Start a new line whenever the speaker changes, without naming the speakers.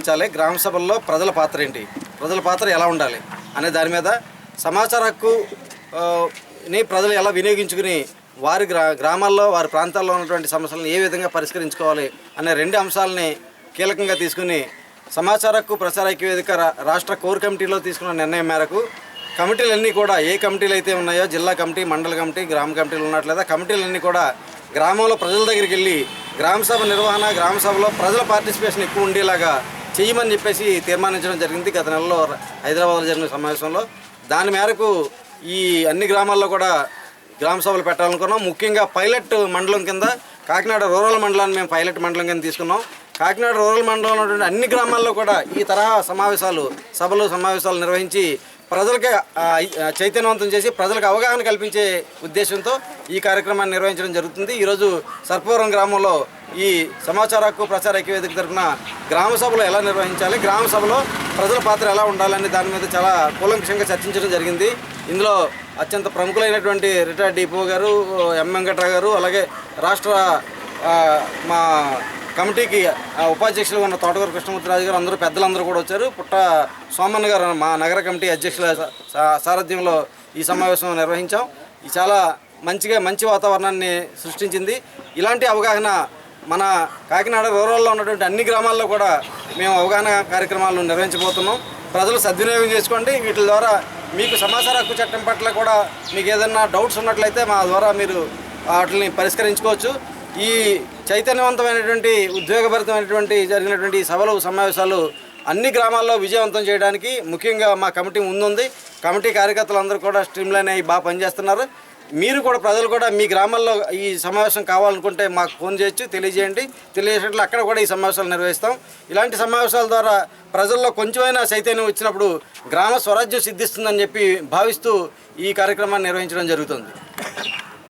నిర్వహించాలి, గ్రామ సభల్లో ప్రజల పాత్ర ఏంటి, ప్రజల పాత్ర ఎలా ఉండాలి అనే దాని మీద సమాచార హక్కుని ప్రజలు ఎలా వినియోగించుకుని వారి గ్రామాల్లో వారి ప్రాంతాల్లో ఉన్నటువంటి సమస్యలను ఏ విధంగా పరిష్కరించుకోవాలి అనే 2 అంశాలని కీలకంగా తీసుకుని సమాచార హక్కు ప్రసార ఐక్యవేదిక రాష్ట్ర కోర్ కమిటీలో తీసుకున్న నిర్ణయం మేరకు కమిటీలన్నీ కూడా ఏ కమిటీలు అయితే ఉన్నాయో జిల్లా కమిటీ, మండల కమిటీ, గ్రామ కమిటీలు ఉన్నట్లేదా కమిటీలన్నీ కూడా గ్రామంలో ప్రజల దగ్గరికి వెళ్ళి గ్రామ సభ నిర్వహణ, గ్రామ సభలో ప్రజల పార్టిసిపేషన్ ఎక్కువ ఉండేలాగా చేయమని చెప్పేసి తీర్మానించడం జరిగింది గత నెలలో హైదరాబాద్లో జరిగిన సమావేశంలో. దాని మేరకు ఈ అన్ని గ్రామాల్లో కూడా గ్రామ సభలు పెట్టాలనుకున్నాం. ముఖ్యంగా పైలట్ మండలం కింద కాకినాడ రూరల్ మండలాన్ని మేము పైలట్ మండలం కింద తీసుకున్నాం. కాకినాడ రూరల్ మండలంలో ఉన్నటువంటి అన్ని గ్రామాల్లో కూడా ఈ తరహా సమావేశాలు నిర్వహించి ప్రజలకి చైతన్యవంతం చేసి ప్రజలకు అవగాహన కల్పించే ఉద్దేశంతో ఈ కార్యక్రమాన్ని నిర్వహించడం జరుగుతుంది. ఈరోజు సర్పవరం గ్రామంలో ఈ సమాచార హక్కు ప్రచార ఐక్యవేదిక తరఫున గ్రామ సభలు ఎలా నిర్వహించాలి, గ్రామ సభలో ప్రజల పాత్ర ఎలా ఉండాలనే దాని మీద చాలా కూలంకషంగా చర్చించడం జరిగింది. ఇందులో అత్యంత ప్రముఖులైనటువంటి రిటైర్డ్ డిపో గారు, ఎం వెంకట్రావు గారు, అలాగే రాష్ట్ర మా కమిటీకి ఉపాధ్యక్షులుగా ఉన్న తోటగారు కృష్ణమూర్తిరాజు గారు, అందరూ పెద్దలందరూ కూడా వచ్చారు. పుట్ట సోమన్న గారు మా నగర కమిటీ అధ్యక్షుల సారథ్యంలో ఈ సమావేశం నిర్వహించాం. ఇది చాలా మంచి వాతావరణాన్ని సృష్టించింది. ఇలాంటి అవగాహన మన కాకినాడ రూరల్లో ఉన్నటువంటి అన్ని గ్రామాల్లో కూడా మేము అవగాహన కార్యక్రమాలను నిర్వహించబోతున్నాం. ప్రజలు సద్వినియోగం చేసుకోండి. వీటి ద్వారా మీకు సమాచార హక్కు చట్టం పట్ల కూడా మీకు ఏదైనా డౌట్స్ ఉన్నట్లయితే మా ద్వారా మీరు వాటిని పరిష్కరించుకోవచ్చు. ఈ చైతన్యవంతమైనటువంటి ఉద్వేగభరితమైనటువంటి జరిగినటువంటి సమావేశాలు అన్ని గ్రామాల్లో విజయవంతం చేయడానికి ముఖ్యంగా మా కమిటీ ముందుంది. కమిటీ కార్యకర్తలందరూ కూడా స్ట్రీమ్లైన్ అయ్యి బాగా పనిచేస్తున్నారు. మీరు కూడా ప్రజలు కూడా మీ గ్రామాల్లో ఈ సమావేశం కావాలనుకుంటే మాకు ఫోన్ చేయొచ్చు, తెలియజేసినట్లు అక్కడ కూడా ఈ సమావేశాలు నిర్వహిస్తాం. ఇలాంటి సమావేశాల ద్వారా ప్రజల్లో కొంచెమైనా చైతన్యం వచ్చినప్పుడు గ్రామ స్వరాజ్యం సిద్ధిస్తుందని చెప్పి భావిస్తూ ఈ కార్యక్రమాన్ని నిర్వహించడం జరుగుతుంది.